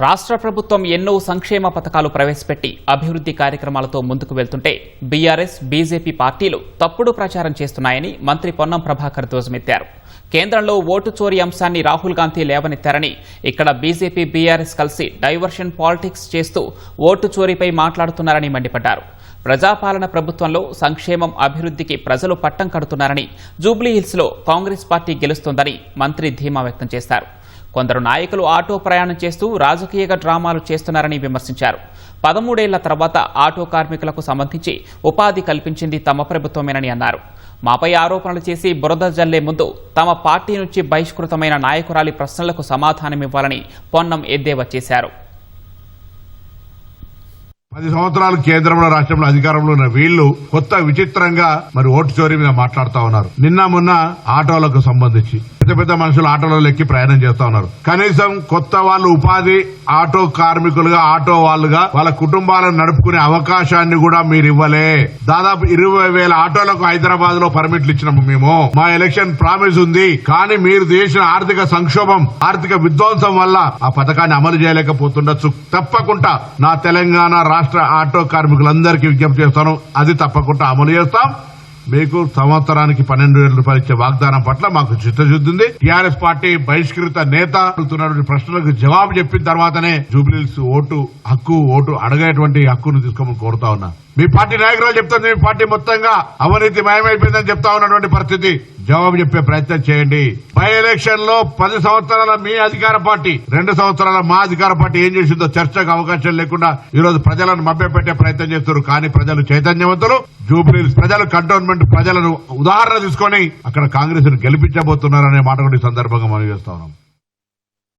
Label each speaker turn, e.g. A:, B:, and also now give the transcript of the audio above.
A: రాష్ట్ర ప్రభుత్వం ఎన్నో సంక్షేమ పథకాలు ప్రవేశపెట్టి అభివృద్ధి కార్యక్రమాలతో ముందుకు వెళ్తుంటే బీఆర్ఎస్ బీజేపీ పార్టీలు తప్పుడు ప్రచారం చేస్తున్నాయని మంత్రి పొన్నం ప్రభాకర్ ధ్వజమెత్తారు. కేంద్రంలో ఓటు చోరీ అంశాన్ని రాహుల్ గాంధీ లేవనెత్తారని, ఇక్కడ బీజేపీ బీఆర్ఎస్ కలిసి డైవర్షన్ పాలిటిక్స్ చేస్తూ ఓటు చోరీపై మాట్లాడుతున్నారని మండిపడ్డారు. ప్రజాపాలన ప్రభుత్వంలో సంక్షేమం అభివృద్ధికి ప్రజలు పట్టం కడుతున్నారని, జూబ్లీహిల్స్లో కాంగ్రెస్ పార్టీ గెలుస్తోందని మంత్రి ధీమా వ్యక్తం చేశారు. కొందరు నాయకులు ఆటో ప్రయాణం చేస్తూ రాజకీయ డ్రామాలు చేస్తున్నారని విమర్శించారు. 13 ఏళ్ల తర్వాత ఆటో కార్మికులకు సంబంధించి ఉపాధి కల్పించింది తమ ప్రభుత్వమేనని అన్నారు. మాపై ఆరోపణలు చేసి బురద జల్లే ముందు తమ పార్టీ నుంచి బహిష్కృతమైన నాయకురాలి ప్రశ్నలకు సమాధానమివ్వాలని పొన్నం ఎద్దేవా చేశారు.
B: 10 సంవత్సరాలు కేంద్రంలో రాష్ట్రంలో అధికారంలో ఉన్న వీళ్లు కొత్త విచిత్రంగా మరి ఓటు చోరీ మీద మాట్లాడుతా ఉన్నారు. నిన్న మొన్న ఆటోలకు సంబంధించి పెద్ద పెద్ద మనుషులు ఆటోలో ఎక్కి ప్రయాణం చేస్తా ఉన్నారు. కనీసం కొత్త వాళ్ళు ఉపాధి ఆటో కార్మికులుగా ఆటో వాళ్ళుగా వాళ్ళ కుటుంబాలను నడుపుకునే అవకాశాన్ని కూడా మీరు ఇవ్వలే. దాదాపు 20,000 ఆటోలకు హైదరాబాద్ లో పర్మిట్లు ఇచ్చినాము మేము. మా ఎలక్షన్ ప్రామిస్ ఉంది, కానీ మీరు చేసిన ఆర్థిక సంక్షోభం, ఆర్థిక విధ్వంసం వల్ల ఆ పథకాన్ని అమలు చేయలేకపోతుండొచ్చు. తప్పకుండా నా తెలంగాణ రాష్ట్ర ఆటో కార్మికులందరికీ విజ్ఞప్తి చేస్తాను, అది తప్పకుండా అమలు చేస్తాం. మీకు సంవత్సరానికి 12,000 రూపాయలు ఇచ్చే వాగ్దానం పట్ల మాకు చిత్తశుద్ధి ఉంది. టీఆర్ఎస్ పార్టీ బహిష్కృత నేత అడుగుతున్నటువంటి ప్రశ్నలకు జవాబు చెప్పిన తర్వాతనే జూబ్లీహిల్స్ ఓటు అడగేటువంటి హక్కును తీసుకోమని కోరుతా ఉన్నా. మీ పార్టీ నాయకురాలు చెప్తుంది మీ పార్టీ మొత్తంగా అవినీతి మయమైపోయిందని చెప్తా ఉన్నటువంటి పరిస్థితి. జవాబు చెప్పే ప్రయత్నం చేయండి. బై ఎలక్షన్ లో 10 సంవత్సరాల మీ అధికార పార్టీ, 2 సంవత్సరాల మా అధికార పార్టీ ఏం చేసిందో చర్చకు అవకాశం లేకుండా ఈ రోజు ప్రజలను మభ్యపెట్టే ప్రయత్నం చేస్తున్నారు. కానీ ప్రజలు చైతన్యవంతులు. జూబ్లీహిల్స్ ప్రజలు, కంటోన్మెంట్ ప్రజలను ఉదాహరణ తీసుకొని అక్కడ కాంగ్రెస్ ను గెలిపించబోతున్నారనే మాట కూడా ఈ సందర్భంగా మనం చేస్తా ఉన్నాం.